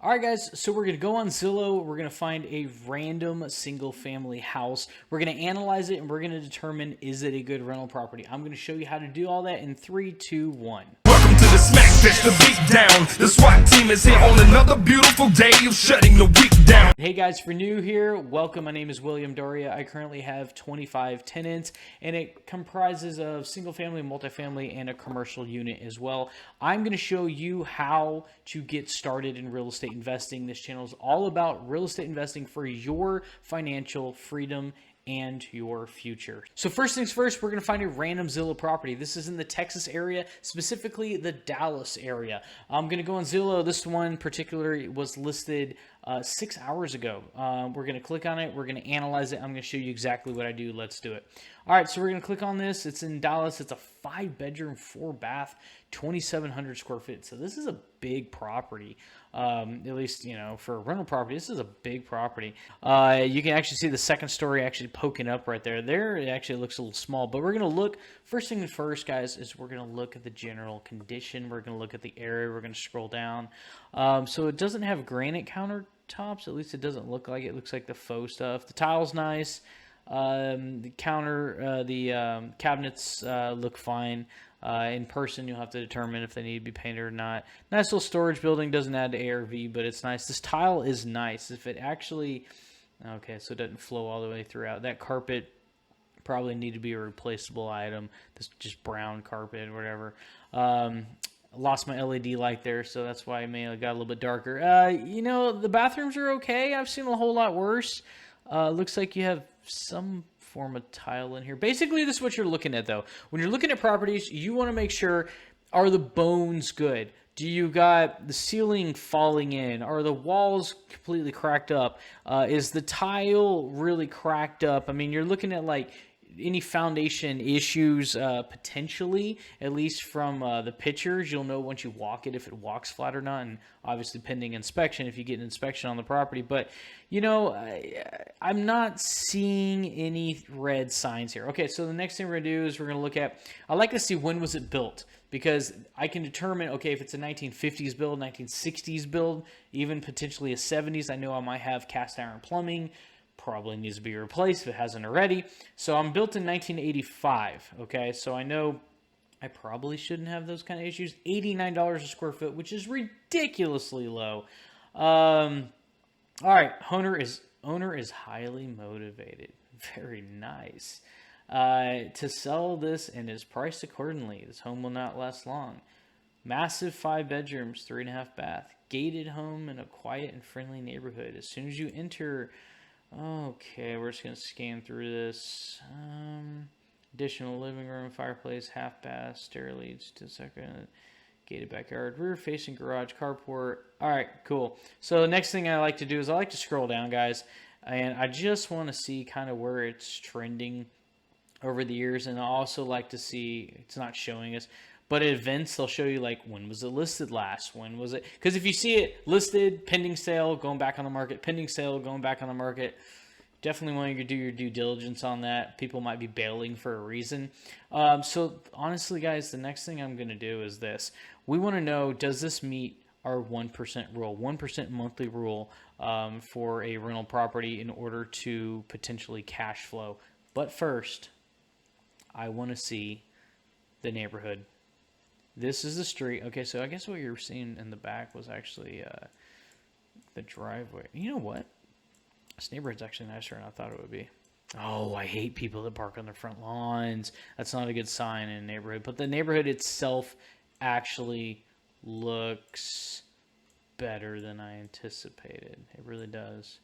All right, guys, so we're going to go on Zillow. We're going to find a random single-family house. We're going to analyze it, and we're going to determine, is it a good rental property? I'm going to show you how to do all that in 3, 2, 1. Welcome to the Smack Fest, the beat down. The SWAT team is here on another beautiful day of shutting the week down. Hey guys, if you're new here, welcome. My name is William Dauria. I currently have 25 tenants, and it comprises of single-family, multifamily, and a commercial unit as well. I'm going to show you how to get started in real estate investing. This channel is all about real estate investing for your financial freedom and your future. So first things first, we're going to find a random Zillow property. This is in the Texas area, specifically the Dallas area. I'm going to go on Zillow. This one particularly was listed 6 hours ago. We're going to click on it. We're going to analyze it. I'm going to show you exactly what I do. Let's do it. All right, so we're going to click on this. It's in Dallas. It's a 5-bedroom, 4-bath, 2,700 square feet. So this is a big property. At least, you know, for a rental property, this is a big property. You can actually see the second story actually poking up right there. There, it actually looks a little small, but we're going to look, first thing first, guys, is we're going to look at the general condition. We're going to look at the area. We're going to scroll down. So it doesn't have granite countertops. At least it doesn't look like it. It looks like the faux stuff. The tile's nice. The cabinets look fine. In person, you'll have to determine if they need to be painted or not. Nice little storage building. Doesn't add to ARV, but it's nice. This tile is nice. If it actually, okay, so it doesn't flow all the way throughout. That carpet probably need to be a replaceable item. This just brown carpet or whatever. Lost my LED light there, so that's why it may have got a little bit darker. You know, the bathrooms are okay. I've seen a whole lot worse. Looks like you have some form of tile in here. Basically, this is what you're looking at, though. When you're looking at properties, you want to make sure, are the bones good? Do you got the ceiling falling in? Are the walls completely cracked up? Is the tile really cracked up? I mean, you're looking at, like, any foundation issues potentially, at least from the pictures. You'll know once you walk it if it walks flat or not, and obviously pending inspection if you get an inspection on the property. But, you know, I'm not seeing any red signs here. Okay, so the next thing we're going to do is we're going to look at, I like to see when was it built, because I can determine, okay, if it's a 1950s build, 1960s build, even potentially a 70s, I know I might have cast iron plumbing. Probably needs to be replaced if it hasn't already. So I'm built in 1985, okay? So I know I probably shouldn't have those kind of issues. $89 a square foot, which is ridiculously low. All right, owner is highly motivated. Very nice. To sell this and is priced accordingly. This home will not last long. Massive 5 bedrooms, 3.5 bath. Gated home in a quiet and friendly neighborhood. As soon as you enter... Okay, we're just going to scan through this. Additional living room, fireplace, half bath, stair leads to second, gated backyard, rear facing garage, carport. All right, cool. So the next thing I like to do is I like to scroll down, guys, and I just want to see kind of where it's trending over the years. And I also like to see, it's not showing us, but at events, they'll show you, like, when was it listed last? When was it? Because if you see it listed, pending sale, going back on the market, pending sale, going back on the market, definitely want you to do your due diligence on that. People might be bailing for a reason. So, honestly, guys, the next thing I'm going to do is this. We want to know, does this meet our 1% rule, 1% monthly rule for a rental property in order to potentially cash flow? But first, I want to see the neighborhood. This is the street. Okay, so I guess what you're seeing in the back was actually the driveway. You know what? This neighborhood's actually nicer than I thought it would be. Oh, I hate people that park on their front lawns. That's not a good sign in a neighborhood. But the neighborhood itself actually looks better than I anticipated. It really does.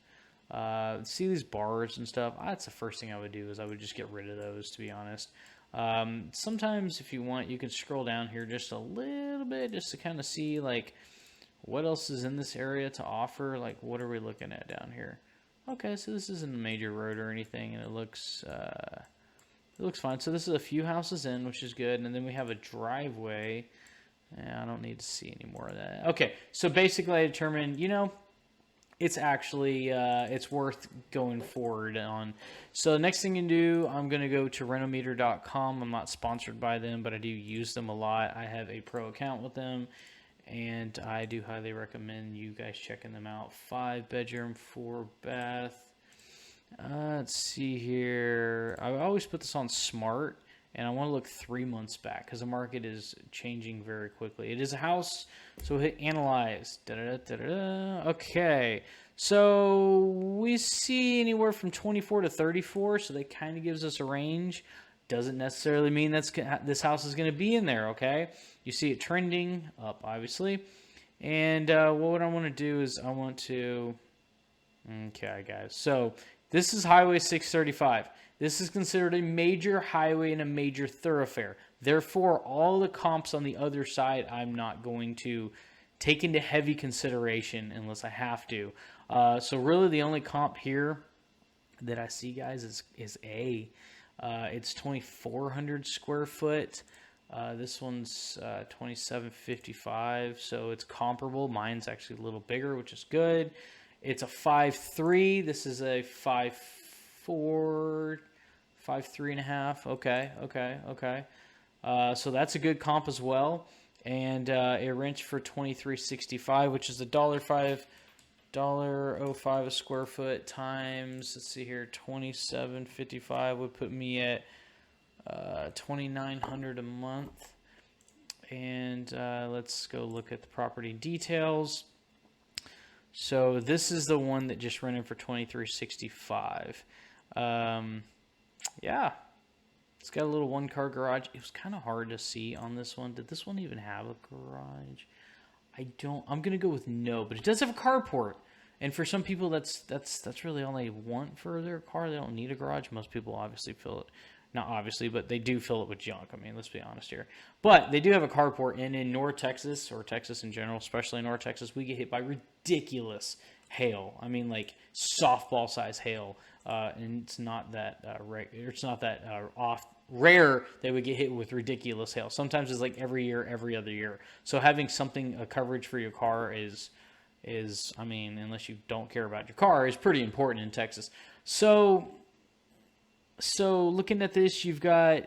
See these bars and stuff? That's the first thing I would do is I would just get rid of those, to be honest. Sometimes if you want, you can scroll down here just a little bit just to kind of see, like, what else is in this area to offer. Like, what are we looking at down here? Okay, so this isn't a major road or anything, and it looks fine. So this is a few houses in, which is good, and then we have a driveway. I don't need to see any more of that. Okay, so basically I determined, you know, it's actually, it's worth going forward on. So the next thing you do, I'm going to go to rentometer.com. I'm not sponsored by them, but I do use them a lot. I have a pro account with them. and I do highly recommend you guys checking them out. 5-bedroom, 4-bath. Let's see here. I always put this on smart, and I want to look 3 months back because the market is changing very quickly. It is a house, so hit analyze. Okay, so we see anywhere from 24 to 34, so that kind of gives us a range. Doesn't necessarily mean this house is going to be in there, okay? You see it trending up, obviously. And what I want to do is I want to... Okay, guys. So this is Highway 635. This is considered a major highway and a major thoroughfare. Therefore, all the comps on the other side I'm not going to take into heavy consideration unless I have to. So really the only comp here that I see, guys, is A. It's 2,400 square foot. This one's 2,755, so it's comparable. Mine's actually a little bigger, which is good. It's a 5.3. This is a 5.4, 5.3.5. Okay. So that's a good comp as well. And it rents for $23.65, which is $1.05 a square foot times, let's see here, $27.55 would put me at $2,900 a month. And let's go look at the property details. So this is the one that just rented for $23.65. Yeah, it's got a little one-car garage. It was kind of hard to see on this one. Did this one even have a garage? I'm gonna go with no, but it does have a carport. And for some people, that's really all they want for their car. They don't need a garage. Most people obviously fill it. Not obviously, but they do fill it with junk. I mean, let's be honest here. But they do have a carport, and in North Texas, or Texas in general, especially in North Texas, we get hit by ridiculous hail. I mean, like softball-size hail, and it's not that rare that we get hit with ridiculous hail. Sometimes it's like every year, every other year. So having a coverage for your car is I mean, unless you don't care about your car, is pretty important in Texas. So looking at this, you've got,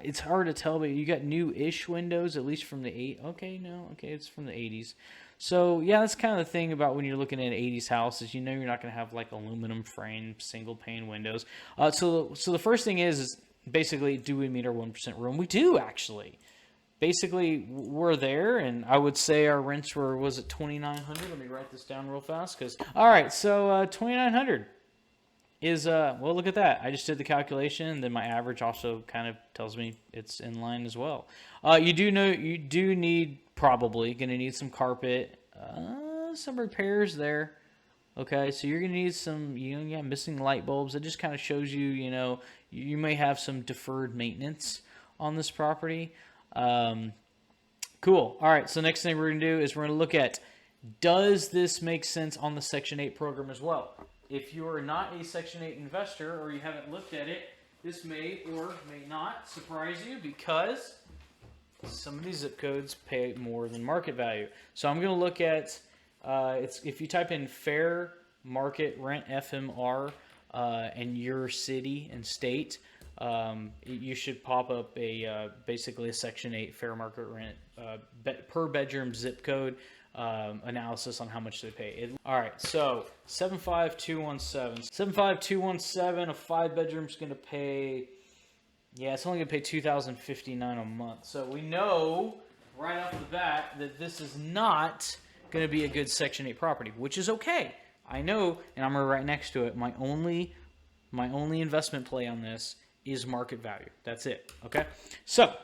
it's hard to tell, but you got new-ish windows, at least from the it's from the 80s. So yeah, that's kind of the thing about when you're looking at an 80s house, is you're not going to have like aluminum frame, single pane windows. So the first thing is basically, do we meet our 1% room? We do, actually. Basically, we're there, and I would say our rents was it $2,900? Let me write this down real fast, all right, so $2,900 is, well, look at that. I just did the calculation, then my average also kind of tells me it's in line as well. You do probably going to need some carpet, some repairs there. Okay, so you're going to need some, missing light bulbs. It just kind of shows you, you may have some deferred maintenance on this property. Cool. All right, so next thing we're going to do is we're going to look at, does this make sense on the Section 8 program as well? If you are not a Section 8 investor or you haven't looked at it, this may or may not surprise you because some of these zip codes pay more than market value. So I'm going to look at, if you type in fair market rent FMR and your city and state, you should pop up basically a Section 8 fair market rent per bedroom zip code analysis on how much they pay. All right, so 75217. 75217, a 5-bedroom is going to pay, it's only going to pay $2,059 a month. So we know right off the bat that this is not going to be a good Section 8 property, which is okay. I know, and I'm right next to it. My only investment play on this is market value. That's it. Okay. So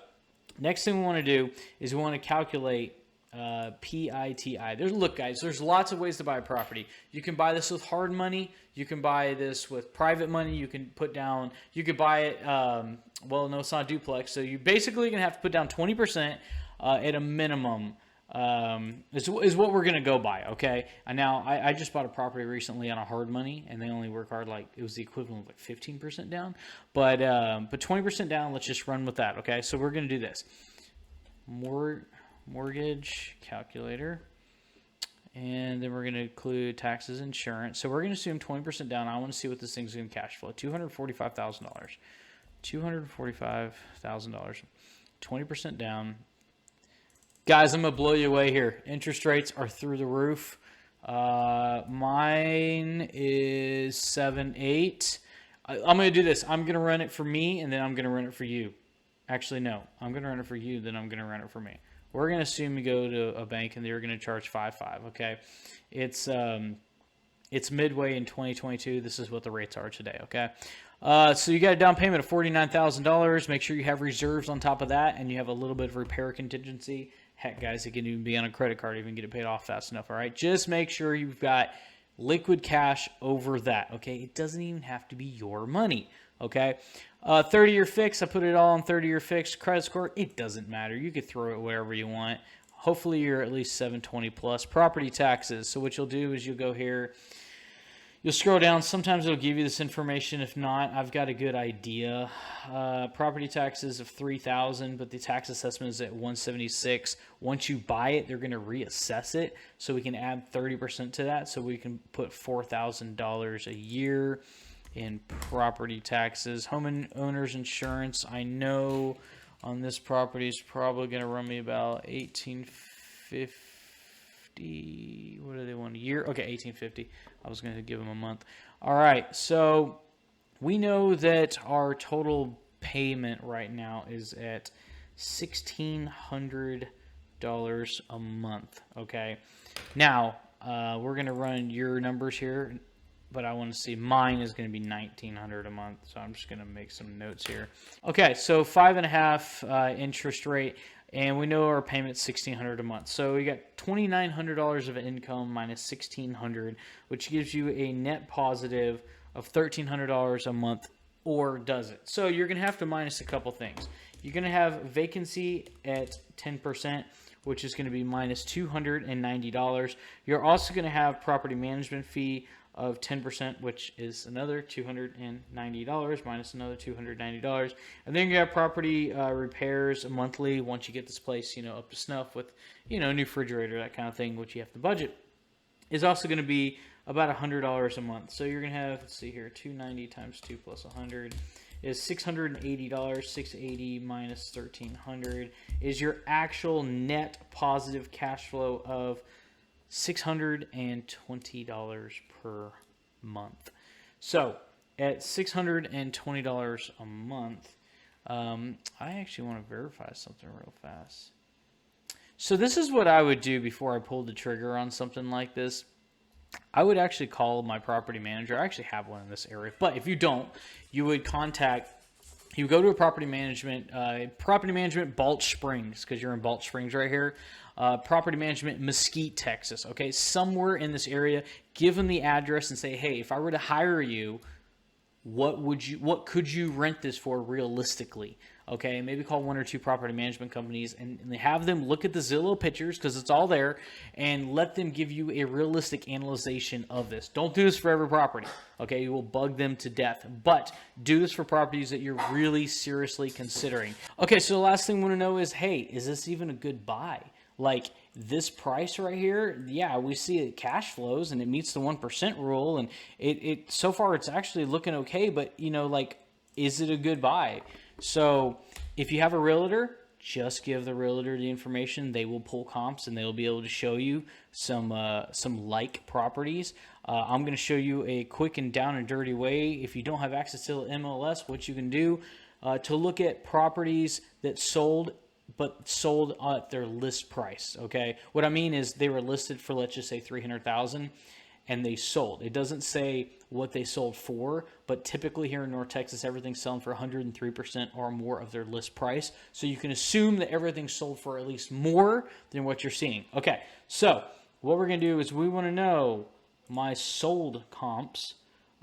next thing we want to do is we want to calculate PITI. Look, guys, there's lots of ways to buy a property. You can buy this with hard money. You can buy this with private money. You can put down. You could buy it. Well, no, it's not a duplex. So you basically gonna have to put down 20% at a minimum. Is what we're gonna go by, okay? And now I just bought a property recently on a hard money, and they only work hard, like it was the equivalent of like 15% down, but 20% down. Let's just run with that, okay? So we're gonna do this. Mortgage calculator, and then we're gonna include taxes, insurance. So we're gonna assume 20% down. I want to see what this thing's gonna cash flow. $245,000. $245,000. 20% down. Guys, I'm going to blow you away here. Interest rates are through the roof. Mine is 7.8. I'm going to do this. I'm going to run it for me, and then I'm going to run it for you. Actually, no. I'm going to run it for you, then I'm going to run it for me. We're going to assume you go to a bank, and they're going to charge 5.5, okay? It's midway in 2022. This is what the rates are today, okay? So you got a down payment of $49,000. Make sure you have reserves on top of that, and you have a little bit of repair contingency. Heck, guys, it can even be on a credit card, even get it paid off fast enough, all right? Just make sure you've got liquid cash over that, okay? It doesn't even have to be your money, okay? 30-year fix, I put it all on 30-year fix. Credit score, it doesn't matter. You could throw it wherever you want. Hopefully you're at least 720 plus. Property taxes, so what you'll do is you'll go here. You'll scroll down. Sometimes it'll give you this information. If not, I've got a good idea. Property taxes of $3,000, but the tax assessment is at $176. Once you buy it, they're going to reassess it, so we can add 30% to that. So we can put $4,000 a year in property taxes. Homeowners insurance, I know on this property is probably going to run me about $1,850. What do they want a year? Okay, $1,850. I was going to give them a month. All right, so we know that our total payment right now is at $1,600 a month. Okay, now we're going to run your numbers here, but I want to see mine is going to be $1,900 a month. So I'm just going to make some notes here. Okay, so 5.5 interest rate. And we know our payment's $1,600 a month. So we got $2,900 of income minus $1,600, which gives you a net positive of $1,300 a month, or does it? So you're going to have to minus a couple things. You're going to have vacancy at 10%, which is going to be minus $290. You're also going to have property management fee of 10%, which is another $290 minus another $290. And then you have property repairs monthly once you get this place, up to snuff with, new refrigerator, that kind of thing, which you have to budget, is also going to be about $100 a month. So you're going to have, let's see here, 290 times 2 plus 100 is $680. 680 minus 1,300 is your actual net positive cash flow of $620 per month. So at $620 a month, I actually want to verify something real fast. So this is what I would do before I pulled the trigger on something like this. I would actually call my property manager. I actually have one in this area, but if you don't, you would you go to a property management Balch Springs, because you're in Balch Springs right here. Property management Mesquite, Texas. Okay, somewhere in this area. Give them the address and say, hey, if I were to hire you, what could you rent this for realistically? Okay, maybe call one or two property management companies and have them look at the Zillow pictures, because it's all there, and let them give you a realistic analyzation of this. Don't do this for every property. Okay, you will bug them to death, but do this for properties that you're really seriously considering. Okay, so the last thing we want to know is, hey, is this even a good buy? Like this price right here, yeah, we see it cash flows and it meets the 1% rule, and it so far it's actually looking okay, but is it a good buy? So if you have a realtor, just give the realtor the information. They will pull comps and they'll be able to show you some like properties. I'm going to show you a quick and down and dirty way, if you don't have access to MLS, what you can do to look at properties that sold at their list price. Okay, what I mean is they were listed for, let's just say, $300,000 and they sold. It doesn't say what they sold for, but typically here in North Texas, everything's selling for 103% or more of their list price. So you can assume that everything's sold for at least more than what you're seeing. Okay, so what we're going to do is we want to know my sold comps.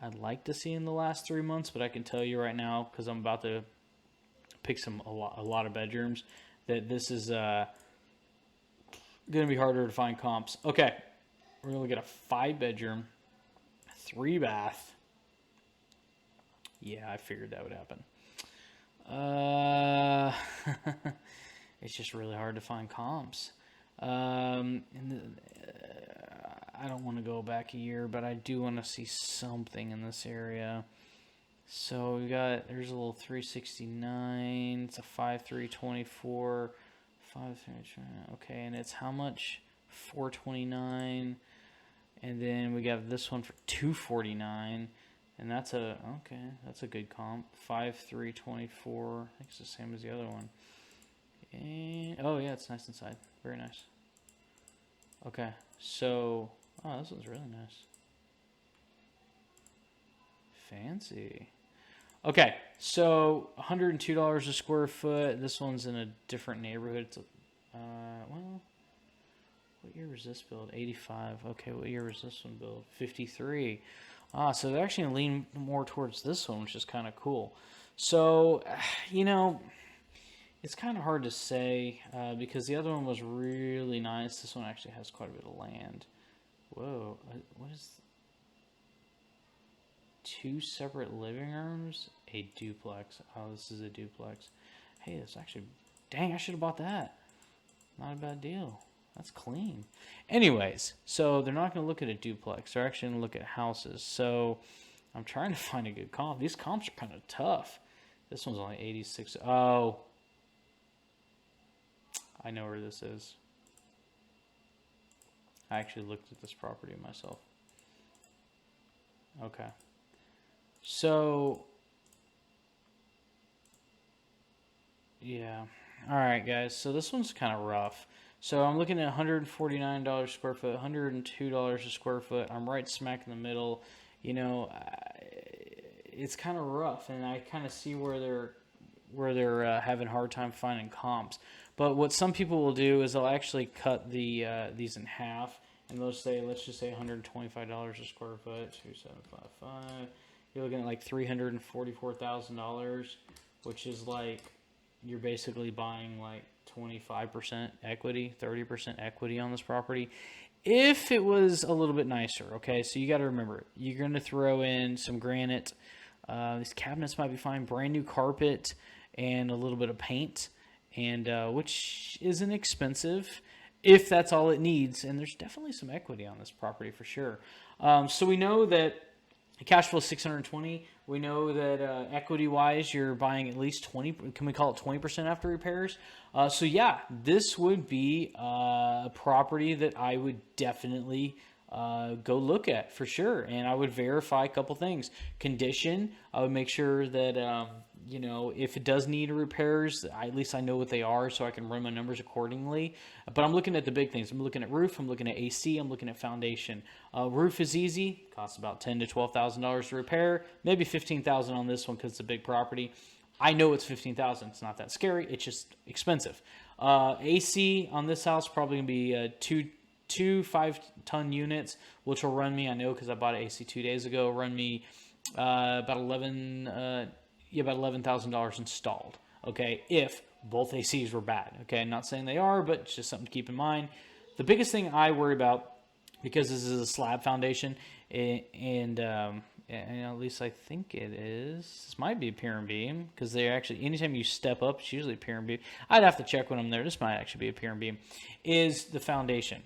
I'd like to see in the last 3 months, but I can tell you right now, because I'm about to pick a lot of bedrooms, that this is going to be harder to find comps. Okay, we're going to get a 5-bedroom, 3-bath. Yeah, I figured that would happen. It's just really hard to find comps. I don't want to go back a year, but I do want to see something in this area. So there's a little 369. It's a 5324, Okay, and it's how much? 429. And then we got this one for 249. And that's a good comp. 5324. I think it's the same as the other one. And oh yeah, it's nice inside. Very nice. Okay, so this one's really nice. Fancy. Okay, so $102 a square foot. This one's in a different neighborhood. It's well, what year was this build? 85. Okay, what year was this one built? 53. So they're actually going to lean more towards this one, which is kind of cool. So, it's kind of hard to say because the other one was really nice. This one actually has quite a bit of land. Whoa, what is... 2 separate living rooms? A duplex. Oh, this is a duplex. Hey, that's actually... Dang, I should have bought that. Not a bad deal. That's clean. Anyways, so they're not going to look at a duplex. They're actually going to look at houses. So I'm trying to find a good comp. These comps are kind of tough. This one's only 86. Oh. I know where this is. I actually looked at this property myself. Okay. So, yeah. All right, guys. So this one's kind of rough. So I'm looking at $149 a square foot, $102 a square foot. I'm right smack in the middle. It's kind of rough, and I kind of see where they're having a hard time finding comps. But what some people will do is they'll actually cut these in half, and they'll say, let's just say $125 a square foot, 2755. You're looking at like $344,000, which is like you're basically buying like 25% equity, 30% equity on this property. If it was a little bit nicer, okay? So you got to remember, you're going to throw in some granite. These cabinets might be fine. Brand new carpet and a little bit of paint, and which isn't expensive if that's all it needs. And there's definitely some equity on this property for sure. So we know that cash flow is $620. We know that equity-wise, you're buying at least 20. Can we call it 20% after repairs? So yeah, this would be a property that I would definitely go look at for sure. And I would verify a couple things. Condition, I would make sure that, if it does need repairs, at least I know what they are so I can run my numbers accordingly. But I'm looking at the big things. I'm looking at roof. I'm looking at AC. I'm looking at foundation. Roof is easy. Costs about $10,000 to $12,000 to repair. Maybe $15,000 on this one because it's a big property. I know it's $15,000. It's not that scary. It's just expensive. AC on this house probably going to be two 5-ton units, which will run me, I know because I bought an AC 2 days ago, run me about $11,000 installed, okay, if both ACs were bad, okay? I'm not saying they are, but it's just something to keep in mind. The biggest thing I worry about, because this is a slab foundation, and at least I think it is, this might be a pier and beam, because they actually, anytime you step up, it's usually a pier and beam. I'd have to check when I'm there. This might actually be a pier and beam, is the foundation.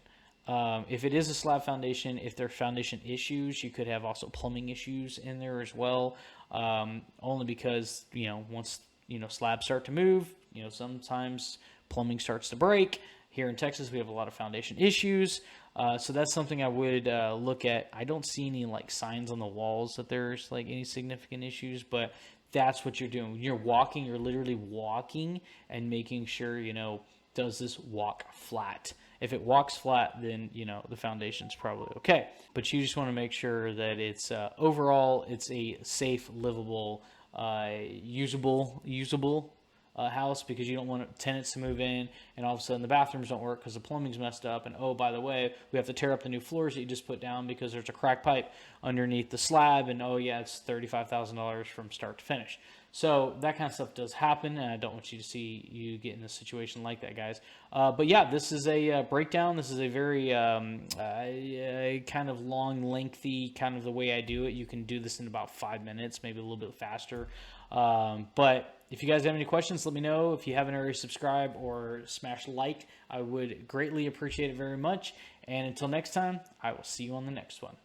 If it is a slab foundation, if there are foundation issues, you could have also plumbing issues in there as well. Only because, once, slabs start to move, sometimes plumbing starts to break. Here in Texas, we have a lot of foundation issues. So that's something I would look at. I don't see any signs on the walls that there's any significant issues, but that's what you're doing. When you're walking, you're literally walking and making sure, does this walk flat? If it walks flat, then, the foundation's probably okay. But you just want to make sure that it's overall, it's a safe, livable, usable house, because you don't want tenants to move in and all of a sudden the bathrooms don't work because the plumbing's messed up. And, oh, by the way, we have to tear up the new floors that you just put down because there's a crack pipe underneath the slab. And, oh, yeah, it's $35,000 from start to finish. So that kind of stuff does happen, and I don't want you to see you get in a situation like that, guys. But yeah, this is a breakdown. This is a very kind of long, lengthy, kind of the way I do it. You can do this in about 5 minutes, maybe a little bit faster. But if you guys have any questions, let me know. If you haven't already subscribed or smash like, I would greatly appreciate it very much. And until next time, I will see you on the next one.